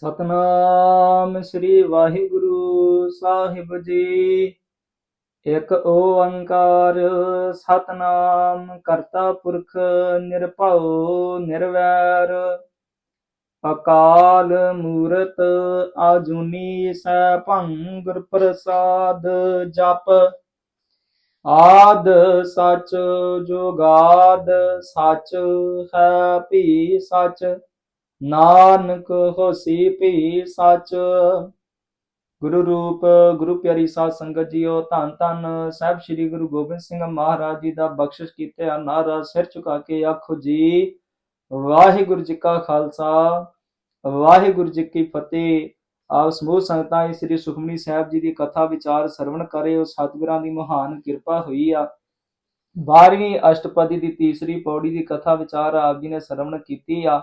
ਸਤਨਾਮ ਸ੍ਰੀ ਵਾਹਿਗੁਰੂ ਸਾਹਿਬ ਜੀ। ਇੱਕ ਓੰਕਾਰ ਸਤਨਾਮ ਕਰਤਾ ਪੁਰਖ ਨਿਰਭਉ ਨਿਰਵੈਰ ਅਕਾਲ ਮੂਰਤ ਆਜੂਨੀ ਸੈਭੰ ਗੁਰ ਪ੍ਰਸਾਦ ਜਪ ਆਦ ਸਚ ਜੁਗਾਦ ਸਚ ਹੈ ਭੀ ਸਚ ਨਾਨਕ ਹੋਸੀ ਭੀ ਸਚ। ਗੁਰੂ ਰੂਪ ਗੁਰੂ ਪਿਆਰੀ ਸਾਧ ਸੰਗਤ ਜੀਓ, ਧੰਨ ਧੰਨ ਸਾਹਿਬ ਸ੍ਰੀ ਗੁਰੂ ਗੋਬਿੰਦ ਸਿੰਘ ਮਹਾਰਾਜ ਜੀ ਦਾ ਬਖਸ਼ਿਸ਼ ਕੀਤੇ ਨਾਰਾ ਸਿਰ ਝੁਕਾ ਕੇ ਆਖੋ ਜੀ ਵਾਹਿਗੁਰੂ ਜੀ ਕਾ ਖਾਲਸਾ ਵਾਹਿਗੁਰੂ ਜੀ ਕੀ ਫਤਿਹ। ਆਪ ਸਮੂਹ ਸੰਗਤਾਂ ਸ੍ਰੀ ਸੁਖਮਨੀ ਸਾਹਿਬ ਜੀ ਦੀ ਕਥਾ ਵਿਚਾਰ ਸਰਵਣ ਕਰੇ। ਉਹ ਸਤਿਗੁਰਾਂ ਦੀ ਮਹਾਨ ਕਿਰਪਾ ਹੋਈ ਆ। 12ਵੀਂ ਅਸ਼ਟਪਦੀ ਦੀ ਤੀਸਰੀ ਪੌੜੀ ਦੀ ਕਥਾ ਵਿਚਾਰ ਆਪ ਜੀ ਨੇ ਸਰਵਣ ਕੀਤੀ ਆ।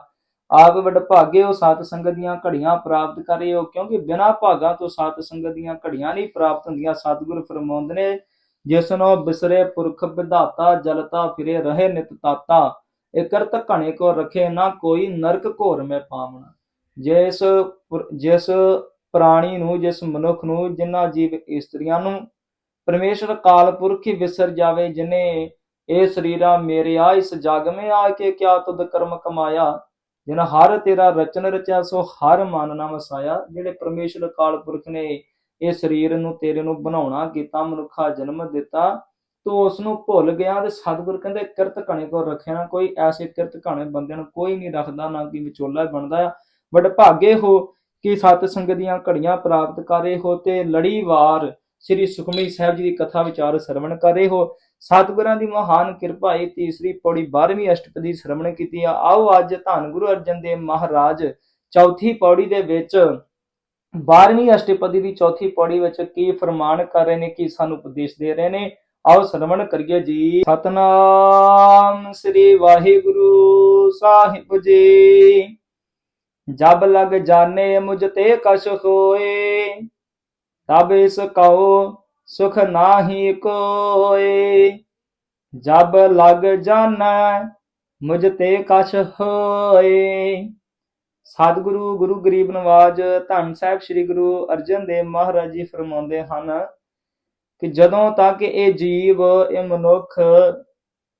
ਆਪ ਵਡਭਾਗੇ ਉਹ ਸਤ ਸੰਗਤ ਦੀਆਂ ਘੜੀਆਂ ਪ੍ਰਾਪਤ ਕਰੇ ਹੋ, ਕਿਉਂਕਿ ਬਿਨਾਂ ਭਾਗਾਂ ਤੋਂ ਸਤ ਸੰਗਤ ਦੀਆਂ ਘੜੀਆਂ ਨਹੀਂ ਪ੍ਰਾਪਤ ਹੁੰਦੀਆਂ। ਸਤਿਗੁਰ ਫਰਮਾਉਂਦੇ ਨੇ, ਜਿਸਨੋ ਬਿਸਰੇ ਪੁਰਖ ਵਿਧਾਤਾ ਜਲਤਾ ਫਿਰੇ ਰਹੇ ਨਿਤ ਤਾਤਾ ਇਕਰਤ ਘਣੇ ਕੋ ਰਖੇ ਨਾ ਕੋਈ ਨਰਕ ਘੋਰ ਮੈਂ ਪਾਵਣਾ। ਜਿਸ ਪ੍ਰਾਣੀ ਨੂੰ, ਜਿਸ ਮਨੁੱਖ ਨੂੰ, ਜਿਨ੍ਹਾਂ ਜੀਵ ਇਸਤਰੀਆਂ ਨੂੰ ਪਰਮੇਸ਼ਰ ਕਾਲ ਪੁਰਖ ਹੀ ਵਿਸਰ ਜਾਵੇ, ਜਿਨੇ ਇਹ ਸਰੀਰਾ ਮੇਰਿਆ ਇਸ ਜਗ ਮੇ ਆ ਕੇ ਕਿਆ ਤੁਧ ਕਰਮ ਕਮਾਇਆ, ਜਿਨਾ ਹਰ ਤੇਰਾ ਰਚਨ ਰਚਿਆ ਸੋ ਹਰ ਮਨ ਨਾ ਵਸਾਇਆ। ਜਿਹੜੇ ਪਰਮੇਸ਼ਰ ਕਾਲ ਪੁਰਖ ਨੇ ਇਹ ਸਰੀਰ ਨੂੰ ਤੇਰੇ ਨੂੰ ਬਣਾਉਣਾ ਕੀਤਾ, ਮਨੁੱਖਾ ਜਨਮ ਦਿੱਤਾ, ਤੂੰ ਉਸ ਨੂੰ ਭੁੱਲ ਗਿਆ। ਤੇ ਸਤਿਗੁਰ ਕਹਿੰਦੇ ਕਿਰਤ ਘਣੇ ਕੋ ਰੱਖਿਆ ਨਾ ਕੋਈ। ਐਸੇ ਕਿਰਤ ਘਣੇ ਬੰਦੇ ਨੂੰ ਕੋਈ ਨਹੀਂ ਰੱਖਦਾ, ਨਾ ਕਿ ਵਿਚੋਲਾ ਬਣਦਾ। ਵਡਭਾਗੇ ਹੋ ਕਿ ਸਤ ਸੰਗਤ ਦੀਆਂ ਘੜੀਆਂ ਪ੍ਰਾਪਤ ਕਰੇ ਹੋ ਤੇ ਲੜੀਵਾਰ ਸ੍ਰੀ ਸੁਖਮਨੀ ਸਾਹਿਬ ਜੀ ਦੀ ਕਥਾ ਵਿਚਾਰ ਸਰਵਣ ਕਰੇ ਹੋ। ਸਤਿਗੁਰਾਂ ਦੀ ਮਹਾਨ ਕਿਰਪਾ ਹੈ। ਤੀਸਰੀ ਪੌੜੀ 12ਵੀਂ ਅਸ਼ਟਪਦੀ ਸਰਵਣ ਕੀਤੀ ਆ। ਆਓ ਅੱਜ ਧੰਨ ਗੁਰੂ ਅਰਜਨ ਦੇਵ ਮਹਾਰਾਜ ਚੌਥੀ ਪੌੜੀ ਦੇ ਵਿੱਚ 12ਵੀਂ ਅਸ਼ਟਪਦੀ ਦੀ ਚੌਥੀ ਪੌੜੀ ਵਿੱਚ ਕੀ ਫਰਮਾਨ ਕਰ ਰਹੇ ਨੇ, ਕੀ ਸਾਨੂੰ ਉਪਦੇਸ਼ ਦੇ ਰਹੇ ਨੇ। ਆਓ ਸਰਵਣ ਕਰੀਏ ਜੀ। ਸਤਨਾਮ ਸ੍ਰੀ ਵਾਹਿਗੁਰੂ ਸਾਹਿਬ ਜੀ। ਜਬ ਲਗ ਜਾਣੇ ਮੁਝ ਤੇ ਕਛ ਹੋਏ, ਤਬ ਇਸ ਕਉ ਸੁਖ ਨਾਹੀ ਕੋਏ। ਜਬ ਲਗ ਜਾਣੈ ਮੁਝ ਤੇ ਕਛ ਹੋਏ। ਸਤਿਗੁਰੂ ਗੁਰੂ ਗਰੀਬ ਨਵਾਜ ਧੰਨ ਸਾਹਿਬ ਸ੍ਰੀ ਗੁਰੂ ਅਰਜਨ ਦੇਵ ਮਹਾਰਾਜ ਜੀ ਫਰਮਾਉਂਦੇ ਹਨ ਕਿ ਜਦੋਂ ਤੱਕ ਇਹ ਜੀਵ, ਇਹ ਮਨੁੱਖ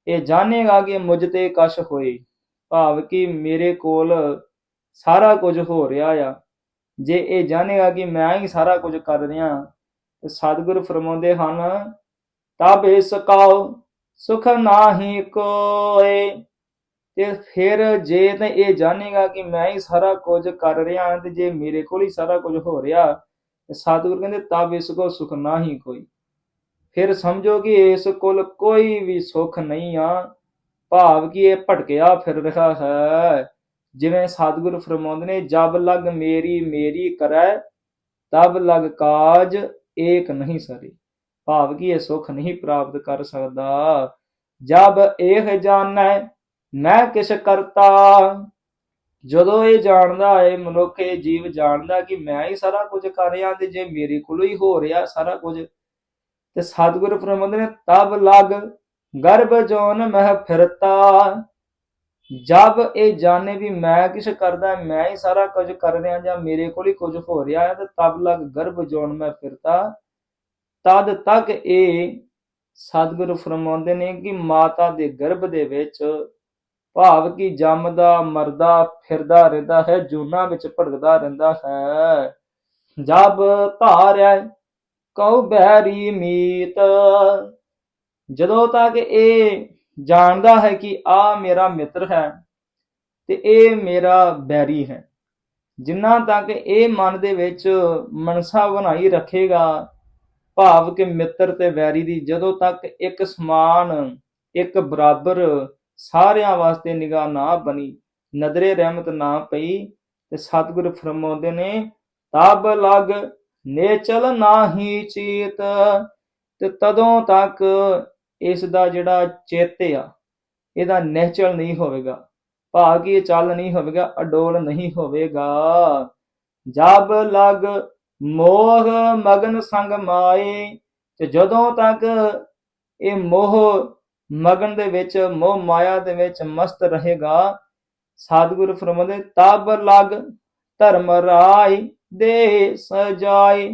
ਇਹ ਜਾਣੇਗਾ ਕਿ ਮੁਝ ਤੇ ਕਛ ਹੋਏ, ਭਾਵ ਕਿ ਮੇਰੇ ਕੋਲ ਸਾਰਾ ਕੁਝ ਹੋ ਰਿਹਾ ਆ, ਜੇ ਇਹ ਜਾਣੇਗਾ ਕਿ ਮੈਂ ਹੀ ਸਾਰਾ ਕੁਝ ਕਰ ਰਿਹਾ, ਤੇ ਸਤਿਗੁਰ ਫਰਮਾਉਂਦੇ ਹਨ ਤਬ ਇਸ ਕਉ ਸੁਖ ਨਾਹੀ ਕੋਏ। ਤੇ ਫਿਰ ਜੇ ਤੇ ਇਹ ਜਾਣੇਗਾ ਕਿ ਮੈਂ ਹੀ ਸਾਰਾ ਕੁਝ ਕਰ ਰਿਹਾ ਤੇ ਜੇ ਮੇਰੇ ਕੋਲ ਹੀ ਸਾਰਾ ਕੁਝ ਹੋ ਰਿਹਾ, ਤੇ ਸਤਿਗੁਰ ਕਹਿੰਦੇ ਤਬ ਇਸ ਕੋ ਸੁਖ ਨਾਹੀ ਕੋਈ। ਫਿਰ ਸਮਝੋ ਕਿ ਇਸ ਕੋਲ ਕੋਈ ਵੀ ਸੁੱਖ ਨਹੀਂ ਆ, ਭਾਵ ਕਿ ਇਹ ਭਟਕਿਆ ਫਿਰ ਰਿਹਾ ਹੈ। ਜਿਵੇਂ ਸਤਿਗੁਰ ਫਰਮਾਉਂਦੇ ਨੇ, ਜਬ ਲਗ ਮੇਰੀ ਮੇਰੀ ਕਰੈ ਤਬ ਲਗ ਕਾਜ ਏਕ ਨਹੀਂ ਸਰੇ, ਭਾਵ ਕਿ ਇਹ ਸੁੱਖ ਨਹੀਂ ਪ੍ਰਾਪਤ ਕਰ ਸਕਦਾ। ਜਬ ਇਹ ਜਾਣੈ ਮੈਂ ਕਿਛ ਕਰਤਾ, ਜਦੋਂ ਇਹ ਜਾਣਦਾ ਹੈ ਮਨੁੱਖ, ਇਹ ਜੀਵ ਜਾਣਦਾ ਕਿ ਮੈਂ ਹੀ ਸਾਰਾ ਕੁਝ ਕਰ ਰਿਹਾ ਤੇ ਜੇ ਮੇਰੇ ਕੋਲੋਂ ਹੀ ਹੋ ਰਿਹਾ ਸਾਰਾ ਕੁਝ, ਤੇ ਸਤਿਗੁਰ ਫਰਮਾਉਂਦੇ ਨੇ ਤਬ ਲਗ ਗਰਭ ਜੋਨ ਮਹਿ ਫਿਰਤਾ। ਜਬ ਇਹ ਜਾਣੇ ਵੀ ਮੈਂ ਕਿਛ ਕਰਦਾ, ਮੈਂ ਹੀ ਸਾਰਾ ਕੁਝ ਕਰ ਰਿਹਾ ਜਾਂ ਮੇਰੇ ਕੋਲ ਹੀ ਕੁਝ ਹੋ ਰਿਹਾ ਹੈ, ਤੇ ਤਬ ਲਗ ਗਰਭ ਜੋਨ ਮੈਂ ਫਿਰਤਾ। ਤਦ ਤੱਕ ਇਹ ਸਤਿਗੁਰ ਫਰਮਾਉਂਦੇ ਨੇ ਕਿ ਮਾਤਾ ਦੇ ਗਰਭ ਦੇ ਵਿੱਚ, ਭਾਵ ਕਿ ਜੰਮਦਾ ਮਰਦਾ ਫਿਰਦਾ ਰਹਿੰਦਾ ਹੈ, ਜੂਨਾਂ ਵਿੱਚ ਭਟਕਦਾ ਰਹਿੰਦਾ ਹੈ। ਜਬ ਧਾਰਿਆ ਕਉ ਬੈਰੀ ਮੀਤ, ਜਦੋਂ ਤੱਕ ਇਹ ਜਾਣਦਾ ਹੈ ਕਿ ਆ ਮੇਰਾ ਮਿੱਤਰ ਹੈ ਤੇ ਇਹ ਮੇਰਾ ਬੈਰੀ ਹੈ, ਜਿੰਨਾ ਤੱਕ ਇਹ ਮਨ ਦੇ ਵਿੱਚ ਮਨਸਾ ਬਣਾਈ ਰੱਖੇਗਾ, ਭਾਵ ਕਿ ਮਿੱਤਰ ਤੇ ਵੈਰੀ ਦੀ ਜਦੋਂ ਤੱਕ ਇੱਕ ਸਮਾਨ, ਇੱਕ ਬਰਾਬਰ ਸਾਰਿਆਂ ਵਾਸਤੇ ਨਿਗਾਹ ਨਾ ਬਣੀ, ਨਜ਼ਰੇ ਰਹਿਮਤ ਨਾ ਪਈ, ਤੇ ਸਤਿਗੁਰ ਫਰਮਾਉਂਦੇ ਨੇ ਤਬ ਲਗ ਨੇਚਲ ਨਾਹੀ ਚੀਤ। ਤੇ ਤਦੋਂ ਤੱਕ ਇਸ ਦਾ ਜਿਹੜਾ ਚਿੱਤ ਆ, ਇਹਦਾ ਨਿਹਚਲ ਨਹੀਂ ਹੋਵੇਗਾ, ਭਾਵ ਕਿ ਇਹ ਚੱਲ ਨਹੀਂ ਹੋਵੇਗਾ, ਅਡੋਲ ਨਹੀਂ ਹੋਵੇਗਾ। ਜਬ ਲਗ ਮੋਹ ਮਗਨ ਸੰਗ ਮਾਏ, ਤੇ ਜਦੋਂ ਤੱਕ ਇਹ ਮੋਹ ਮਗਨ ਦੇ ਵਿੱਚ, ਮੋਹ ਮਾਇਆ ਦੇ ਵਿੱਚ ਮਸਤ ਰਹੇਗਾ, ਸਤਿਗੁਰ ਫਰਮਾਉਂਦੇ ਤਬ ਲਗ ਧਰਮ ਰਾਏ ਦੇ ਸਜਾਏ।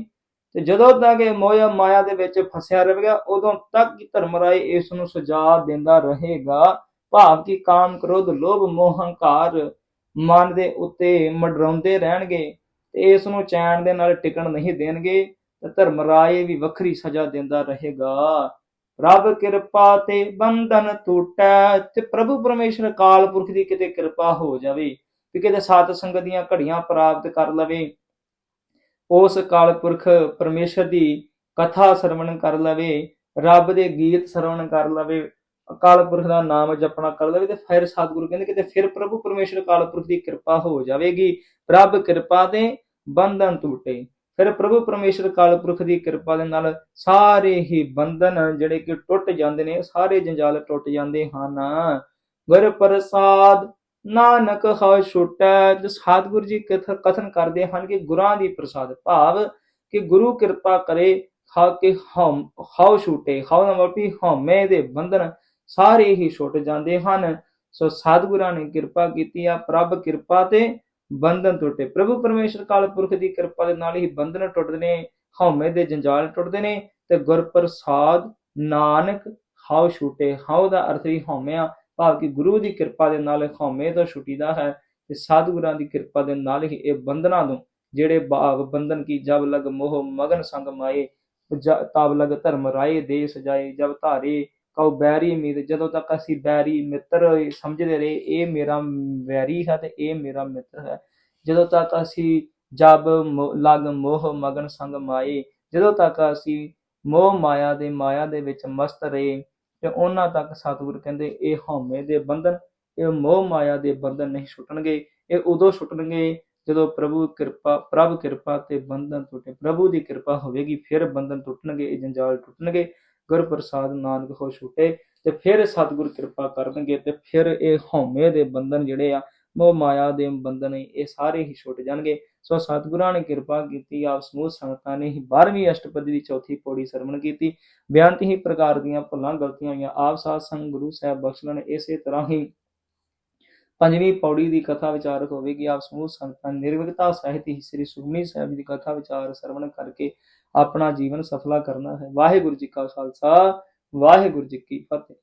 ਤੇ ਜਦੋਂ ਤੱਕ ਇਹ ਮੋਹ ਮਾਇਆ ਦੇ ਵਿੱਚ ਫਸਿਆ ਰਹੇਗਾ ਉਦੋਂ ਤੱਕ ਹੀ ਧਰਮ ਰਾਏ ਇਸ ਨੂੰ ਸਜਾ ਦਿੰਦਾ ਰਹੇਗਾ। ਭਾਵ ਕਿ ਕਾਮ ਕ੍ਰੋਧ ਲੋਭ ਮੋਹ ਹੰਕਾਰ ਮਨ ਦੇ ਉੱਤੇ ਮੰਡਰਾਉਂਦੇ ਰਹਿਣਗੇ ਤੇ ਇਸ ਨੂੰ ਚੈਨ ਦੇ ਨਾਲ ਟਿਕਣ ਨਹੀਂ ਦੇਣਗੇ ਤੇ ਧਰਮ ਰਾਏ ਵੀ ਵੱਖਰੀ ਸਜ਼ਾ ਦਿੰਦਾ ਰਹੇਗਾ। ਰੱਬ ਕਿਰਪਾ ਤੇ ਬੰਧਨ ਟੁੱਟੈ। ਤੇ ਪ੍ਰਭੂ ਪਰਮੇਸ਼ਰ ਅਕਾਲ ਪੁਰਖ ਦੀ ਕਿਤੇ ਕਿਰਪਾ ਹੋ ਜਾਵੇ ਵੀ ਕਿਤੇ ਸਤ ਸੰਗਤ ਦੀਆਂ ਘੜੀਆਂ ਪ੍ਰਾਪਤ ਕਰ ਲਵੇ, ਉਸ ਅਕਾਲ ਪੁਰਖ ਪਰਮੇਸ਼ਰ ਦੀ ਕਥਾ ਸਰਵਣ ਕਰ ਲਵੇ, ਰੱਬ ਦੇ ਗੀਤ ਸਰਵਣ ਕਰ ਲਵੇ, ਅਕਾਲ ਪੁਰਖ ਦਾ ਨਾਮ ਜਪਣਾ ਕਰ ਲਵੇ ਤੇ ਫਿਰ ਸਤਿਗੁਰੂ ਕਹਿੰਦੇ ਕਿਤੇ ਫਿਰ ਪ੍ਰਭੂ ਪਰਮੇਸ਼ਰ ਅਕਾਲ ਪੁਰਖ ਦੀ ਕਿਰਪਾ ਹੋ ਜਾਵੇਗੀ। ਰੱਬ ਕਿਰਪਾ ਦੇ ਬੰਧਨ ਟੁੱਟੇ। ਫਿਰ ਪ੍ਰਭੂ ਪਰਮੇਸ਼ਰ ਅਕਾਲ ਪੁਰਖ ਦੀ ਕਿਰਪਾ ਦੇ ਨਾਲ ਸਾਰੇ ਹੀ ਬੰਧਨ ਜਿਹੜੇ ਕਿ ਟੁੱਟ ਜਾਂਦੇ ਨੇ, ਸਾਰੇ ਜੰਜਾਲ ਟੁੱਟ ਜਾਂਦੇ ਹਨ। ਗੁਰ ਪ੍ਰਸਾਦ ਨਾਨਕ ਹਉ ਛੁਟੈ। ਜੋ ਸਤਿਗੁਰੂ ਜੀ ਕਥਨ ਕਰਦੇ ਹਨ ਕਿ ਗੁਰਾਂ ਦੀ ਪ੍ਰਸਾਦ ਭਾਵ ਕਿ ਗੁਰੂ ਕਿਰਪਾ ਕਰੇ ਕਿ ਹਉ ਛੁਟੇ। ਹਉ ਦਾ ਮਤਲਬ ਹਉਮੈ ਦੇ ਬੰਧਨ ਸਾਰੇ ਹੀ ਛੁੱਟ ਜਾਂਦੇ ਹਨ। ਸੋ ਸਤਿਗੁਰਾਂ ਨੇ ਕਿਰਪਾ ਕੀਤੀ ਆ, ਪ੍ਰਭ ਕਿਰਪਾ ਤੇ ਬੰਧਨ ਟੁੱਟੇ। ਪ੍ਰਭੂ ਪਰਮੇਸ਼ਰ ਅਕਾਲ ਪੁਰਖ ਦੀ ਕਿਰਪਾ ਦੇ ਨਾਲ ਹੀ ਬੰਧਨ ਟੁੱਟਦੇ ਨੇ, ਹਉਮੈ ਦੇ ਜੰਜਾਲ ਟੁੱਟਦੇ ਨੇ ਤੇ ਗੁਰ ਪ੍ਰਸਾਦ ਨਾਨਕ ਹਉ ਛੁਟੇ। ਹਉ ਦਾ ਅਰਥ ਵੀ ਹਉਮੈ ਆ, ਭਾਵ ਕਿ ਗੁਰੂ ਦੀ ਕਿਰਪਾ ਦੇ ਨਾਲ ਹਉਮੈ ਤੋਂ ਛੁੱਟੀਦਾ ਹੈ ਤੇ ਸਤਿਗੁਰਾਂ ਦੀ ਕਿਰਪਾ ਦੇ ਨਾਲ ਹੀ ਇਹ ਬੰਧਨਾਂ ਤੋਂ ਜਿਹੜੇ ਭਾਵ ਬੰਧਨ ਕੀ ਜਬ ਲਗ ਮੋਹ ਮਗਨ ਸੰਗ ਮਾਏ ਤਬ ਲਗ ਧਰਮ ਰਾਏ ਦੇ ਸਜਾਏ। ਜਬ ਧਾਰੇ ਕਉ ਬੈਰੀ ਮੀਤ। ਜਦੋਂ ਤੱਕ ਅਸੀਂ ਬੈਰੀ ਮਿੱਤਰ ਸਮਝਦੇ ਰਹੇ ਇਹ ਮੇਰਾ ਵੈਰੀ ਹੈ ਤੇ ਇਹ ਮੇਰਾ ਮਿੱਤਰ ਹੈ, ਜਦੋਂ ਤੱਕ ਅਸੀਂ ਜਬ ਲਗ ਮੋਹ ਮਗਨ ਸੰਗ ਮਾਏ, ਜਦੋਂ ਤੱਕ ਅਸੀਂ ਮੋਹ ਮਾਇਆ ਦੇ ਵਿੱਚ ਮਸਤ ਰਹੇ ਤੇ ਉਹਨਾਂ ਤੱਕ ਸਤਿਗੁਰ ਕਹਿੰਦੇ ਇਹ ਹਉਮੈ ਦੇ ਬੰਧਨ, ਇਹ ਮੋਹ ਮਾਇਆ ਦੇ ਬੰਧਨ ਨਹੀਂ ਛੁੱਟਣਗੇ। ਇਹ ਉਦੋਂ ਛੁੱਟਣਗੇ ਜਦੋਂ ਪ੍ਰਭ ਕਿਰਪਾ ਤੇ ਬੰਧਨ ਟੁੱਟੇ। ਪ੍ਰਭੂ ਦੀ ਕਿਰਪਾ ਹੋਵੇਗੀ ਫਿਰ ਬੰਧਨ ਟੁੱਟਣਗੇ, ਇਹ ਜੰਜਾਲ ਟੁੱਟਣਗੇ। ਗੁਰ ਪ੍ਰਸਾਦ ਨਾਨਕ ਹੋ ਛੁਟੇ ਤੇ ਫਿਰ ਸਤਿਗੁਰ ਕਿਰਪਾ ਕਰਨਗੇ ਤੇ ਫਿਰ ਇਹ ਹਉਮੈ ਦੇ ਬੰਧਨ ਜਿਹੜੇ ਆ, ਮੋਹ ਮਾਇਆ ਦੇ ਬੰਧਨ ਇਹ ਸਾਰੇ ਹੀ ਛੁੱਟ ਜਾਣਗੇ। ਸੋ ਸਤਿਗੁਰਾਂ ਨੇ ਕਿਰਪਾ ਕੀਤੀ। ਆਪ ਸਮੂਹ ਸੰਗਤਾਂ ਨੇ ਹੀ 12ਵੀਂ ਅਸ਼ਟਪਦੀ ਦੀ ਚੌਥੀ ਪੌੜੀ ਸਰਵਣ ਕੀਤੀ। ਬੇਅੰਤ ਹੀ ਪ੍ਰਕਾਰ ਦੀਆਂ ਭੁੱਲਾਂ ਗਲਤੀਆਂ ਹੋਈਆਂ ਆਪ ਸਾਧ ਸੰਗ ਗੁਰੂ ਸਾਹਿਬ ਬਖਸ਼ ਲੈਣ। ਇਸੇ ਤਰ੍ਹਾਂ ਹੀ 5ਵੀਂ ਪੌੜੀ ਦੀ ਕਥਾ ਵਿਚਾਰ ਹੋਵੇਗੀ। ਆਪ ਸਮੂਹ ਸੰਗਤਾਂ ਨਿਰਵਿਘਤਾ ਸਹਿਤ ਹੀ ਸ੍ਰੀ ਸੁਖਮਨੀ ਸਾਹਿਬ ਦੀ ਕਥਾ ਵਿਚਾਰ ਸਰਵਣ ਕਰਕੇ ਆਪਣਾ ਜੀਵਨ ਸਫਲਾ ਕਰਨਾ ਹੈ। ਵਾਹਿਗੁਰੂ ਜੀ ਕਾ ਖਾਲਸਾ, ਵਾਹਿਗੁਰੂ ਜੀ ਕੀ ਫਤਿਹ।